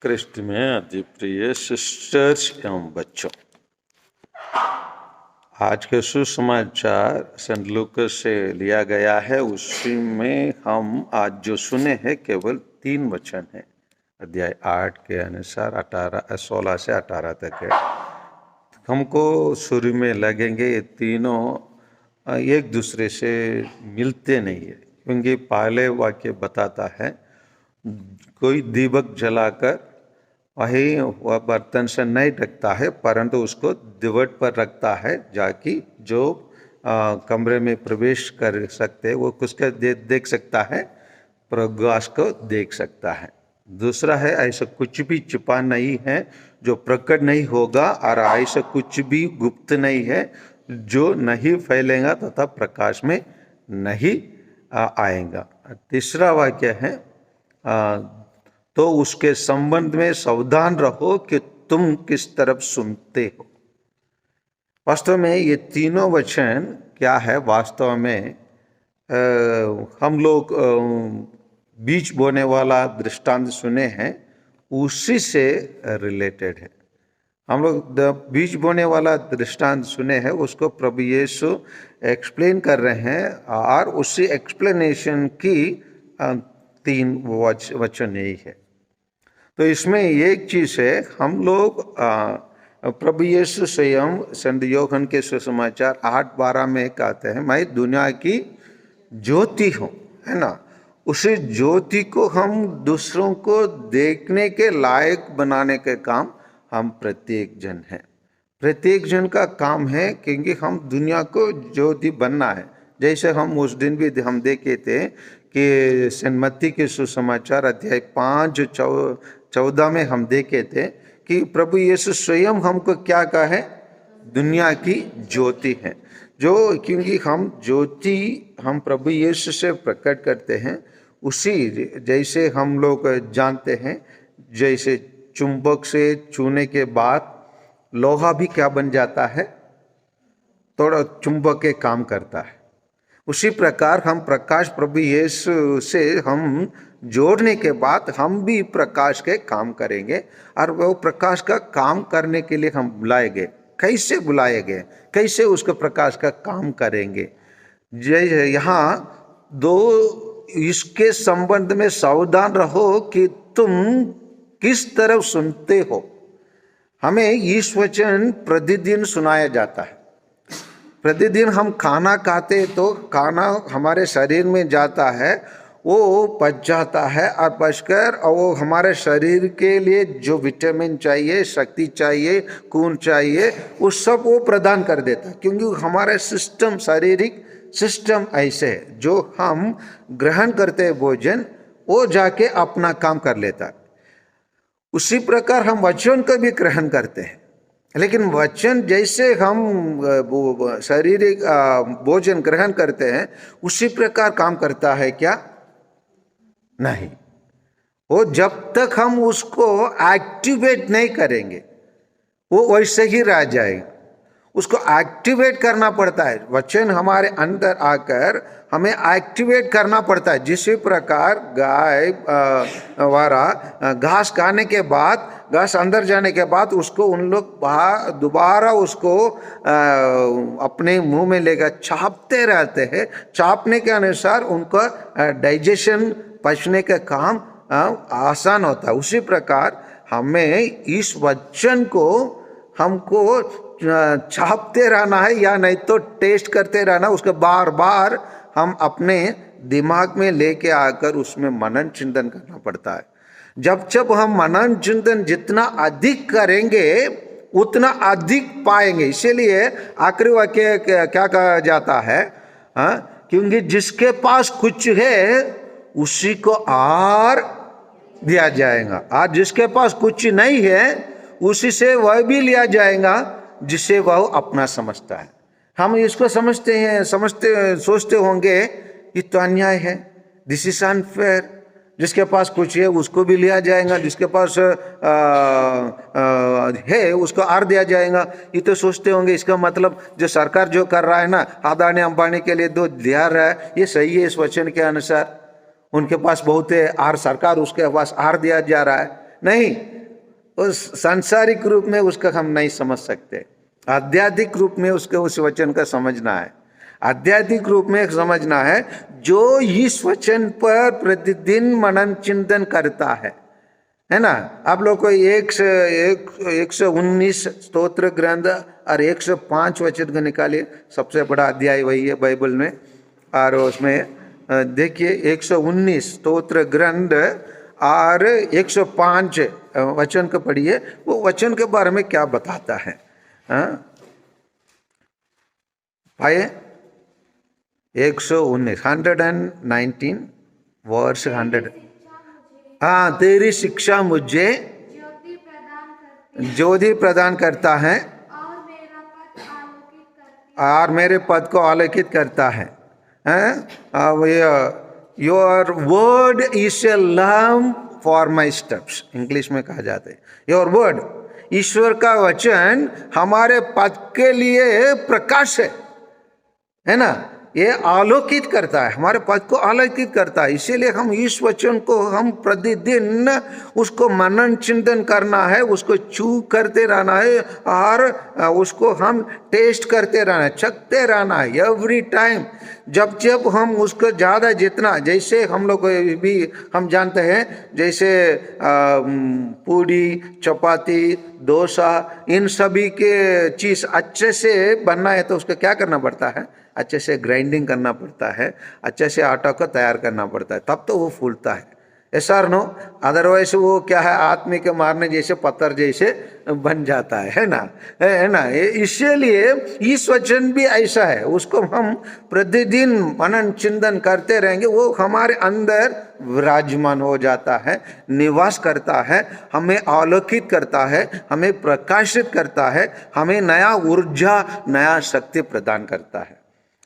Christ में अति प्रिय सिस्टर्स एवं बच्चों, आज के सुसमाचार सेंट लूकास से लिया गया है। उसी में हम आज जो सुने हैं केवल 3 वचन है। अध्याय 8 के अनुसार 16 से 18 तक है। हमको शुरू में लगेंगे ये तीनों एक दूसरे से मिलते नहीं है, क्योंकि पहले वाक्य बताता है कोई दीपक जलाकर वही वह बर्तन से नहीं ढकता है, परंतु उसको दिवट पर रखता है, जाकि जो कमरे में प्रवेश कर सकते वो उसका देख सकता है, प्रकाश को देख सकता है। दूसरा है ऐसा कुछ भी छिपा नहीं है जो प्रकट नहीं होगा, और ऐसा कुछ भी गुप्त नहीं है जो नहीं फैलेगा तथा प्रकाश में नहीं आएगा। तीसरा वाक्य है तो उसके संबंध में सावधान रहो कि तुम किस तरफ सुनते हो। वास्तव में ये तीनों वचन क्या है? वास्तव में हम लोग बीज बोने वाला दृष्टांत सुने हैं, उसी से रिलेटेड है। हम लोग बीज बोने वाला दृष्टांत सुने हैं, उसको प्रभु यीशु एक्सप्लेन कर रहे हैं, और उसी एक्सप्लेनेशन की 3 वचन यही है। तो इसमें एक चीज है, हम लोग प्रभु यीशु स्वयं संत यूहन्ना के सुसमाचार 8:12 में कहते हैं, मैं दुनिया की ज्योति हूँ, है ना। उसी ज्योति को हम दूसरों को देखने के लायक बनाने के काम हम प्रत्येक जन हैं। प्रत्येक जन का काम है, क्योंकि हम दुनिया को ज्योति बनना है। जैसे हम उस दिन भी हम देखे थे कि सेंट मत्ती के सुसमाचार अध्याय 5:14 में हम देखे थे कि प्रभु यीशु स्वयं हमको क्या कहा है? दुनिया की ज्योति है। जो क्योंकि हम ज्योति हम प्रभु यीशु से प्रकट करते हैं, उसी जैसे हम लोग जानते हैं, जैसे चुंबक से छूने के बाद लोहा भी क्या बन जाता है? थोड़ा चुंबक के काम करता है। उसी प्रकार हम प्रकाश प्रभु यीशु से हम जोड़ने के बाद हम भी प्रकाश के काम करेंगे, और वो प्रकाश का काम करने के लिए हम बुलाए गए। कैसे बुलाए गए? कैसे उसको प्रकाश का काम करेंगे? जय यहाँ 2 इसके संबंध में सावधान रहो कि तुम किस तरफ सुनते हो। हमें इस वचन प्रतिदिन सुनाया जाता है। प्रतिदिन हम खाना खाते तो खाना हमारे शरीर में जाता है, वो पच जाता है, और पचकर वो हमारे शरीर के लिए जो विटामिन चाहिए, शक्ति चाहिए, खून चाहिए, वो सब वो प्रदान कर देता है। क्योंकि हमारे सिस्टम, शारीरिक सिस्टम ऐसे है, जो हम ग्रहण करते हैं भोजन, वो जाके अपना काम कर लेता है। उसी प्रकार हम वचन को भी ग्रहण करते हैं, लेकिन वचन जैसे हम शारीरिक भोजन ग्रहण करते हैं, उसी प्रकार काम करता है क्या? नहीं। वो जब तक हम उसको एक्टिवेट नहीं करेंगे, वो वैसे ही रह जाएगा। उसको एक्टिवेट करना पड़ता है। वचन हमारे अंदर आकर हमें एक्टिवेट करना पड़ता है। जिस प्रकार गाय वारा घास खाने के बाद, घास अंदर जाने के बाद उसको उन लोग दोबारा उसको अपने मुंह में लेकर चापते रहते हैं। चापने के अनुसार उनका डाइजेशन, पचने का काम आसान होता है। उसी प्रकार हमें इस वचन को हमको छापते रहना है, या नहीं तो टेस्ट करते रहना। उसके बार बार हम अपने दिमाग में लेके आकर उसमें मनन चिंतन करना पड़ता है। जब हम मनन चिंतन जितना अधिक करेंगे उतना अधिक पाएंगे। इसीलिए आखिरी वाक्य क्या कहा जाता है? क्योंकि जिसके पास कुछ है उसी को और दिया जाएगा, और जिसके पास कुछ नहीं है उसी से वह भी लिया जाएगा जिसे वह अपना समझता है। हम इसको समझते हैं, सोचते होंगे ये तो अन्याय है, दिस इज अनफेयर। जिसके पास कुछ है उसको भी लिया जाएगा, जिसके पास है उसको और दिया जाएगा। ये तो सोचते होंगे इसका मतलब जो सरकार जो कर रहा है ना, अदानी अंबानी के लिए जो दिया रहा है, ये सही है इस वचन के अनुसार। उनके पास बहुत है और सरकार उसके पास आर दिया जा रहा है। नहीं, उस सांसारिक रूप में उसका हम नहीं समझ सकते, आध्यात्मिक रूप में उसके उस वचन का समझना है। आध्यात्मिक रूप में समझना है जो इस वचन पर प्रतिदिन मनन चिंतन करता है ना। आप लोग को 119 स्तोत्र ग्रंथ और 105 वचन को निकालिए, सबसे बड़ा अध्याय वही है बाइबल में। और उसमें देखिए 119 स्तोत्र ग्रंथ और 105 वचन को पढ़िए, वो वचन के बारे में क्या बताता है। आइए 119 वर्ष 100। हाँ, तेरी शिक्षा मुझे ज्योति प्रदान करता है और मेरे पद को आलोकित करता है। Your word is a lamp for my steps, English में कहा जाता है। योर वर्ड, ईश्वर का वचन हमारे पद के लिए प्रकाश है ना, ये आलोकित करता है, हमारे पद को आलोकित करता है। इसीलिए हम इस वचन को हम प्रतिदिन उसको मनन चिंतन करना है, उसको चू करते रहना है और उसको हम टेस्ट करते रहना है, चखते रहना है एवरी टाइम। जब जब हम उसको ज़्यादा जितना, जैसे हम लोग भी हम जानते हैं, जैसे पूड़ी चपाती डोसा इन सभी के चीज़ अच्छे से बनना है तो उसको क्या करना पड़ता है, अच्छे से ग्राइंडिंग करना पड़ता है, अच्छे से आटा को तैयार करना पड़ता है, तब तो वो फूलता है। ऐसा नो, अदरवाइज वो क्या है, आदमी के मारने जैसे पत्थर जैसे बन जाता है ना, है ना। इसीलिए इस वचन भी ऐसा है, उसको हम प्रतिदिन मनन चिंतन करते रहेंगे, वो हमारे अंदर विराजमान हो जाता है, निवास करता है, हमें आलोकित करता है, हमें प्रकाशित करता है, हमें नया ऊर्जा नया शक्ति प्रदान करता है।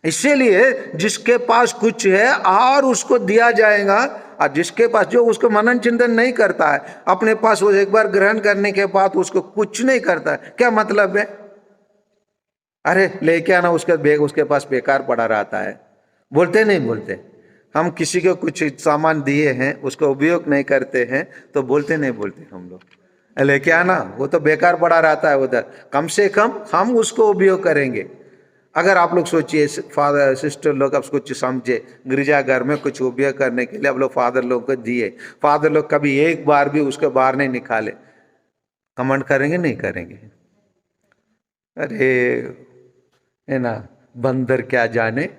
इसीलिए जिसके पास कुछ है और उसको दिया जाएगा, और जिसके पास जो उसको मनन चिंतन नहीं करता है, अपने पास वो एक बार ग्रहण करने के बाद उसको कुछ नहीं करता है, क्या मतलब है? अरे लेके आना, उसके पास बेकार पड़ा रहता है। बोलते नहीं बोलते, हम किसी को कुछ सामान दिए हैं उसको उपयोग नहीं करते हैं तो बोलते नहीं बोलते हम लोग, लेके आना, वो तो बेकार पड़ा रहता है उधर, कम से कम हम उसको उपयोग करेंगे। अगर आप लोग सोचिए, फादर सिस्टर लोग अब कुछ समझे, गिरजाघर में कुछ उपयोग करने के लिए अब लोग फादर लोग को दिए, फादर लोग कभी एक बार भी उसके बाहर नहीं निकाले, कमेंट करेंगे नहीं करेंगे? अरे है ना, बंदर क्या जाने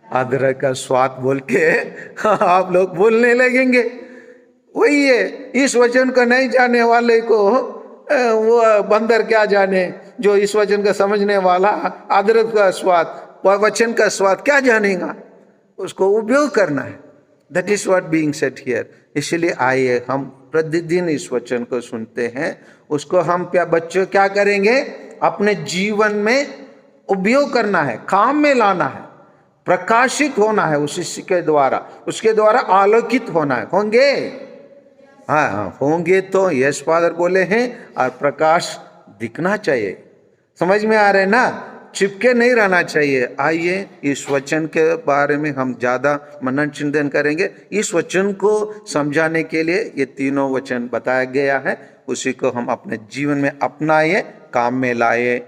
अदरक का स्वाद बोल के आप लोग बोलने लगेंगे। वही है, इस वचन को नहीं जाने वाले को वो बंदर क्या जाने, जो इस वचन का समझने वाला अदरक का स्वाद, वचन का स्वाद क्या जानेगा, उसको उपयोग करना है। That is what being said here. इसलिए आइए हम प्रतिदिन इस वचन को सुनते हैं, उसको हम बच्चों क्या करेंगे, अपने जीवन में उपयोग करना है, काम में लाना है, प्रकाशित होना है उसी के द्वारा, उसके द्वारा आलोकित होना है। होंगे? हाँ होंगे तो यस फादर बोले हैं, और प्रकाश दिखना चाहिए। समझ में आ रहे ना, चिपके नहीं रहना चाहिए। आइए इस वचन के बारे में हम ज़्यादा मनन चिंतन करेंगे। इस वचन को समझाने के लिए ये तीनों वचन बताया गया है, उसी को हम अपने जीवन में अपनाइए, काम में लाए।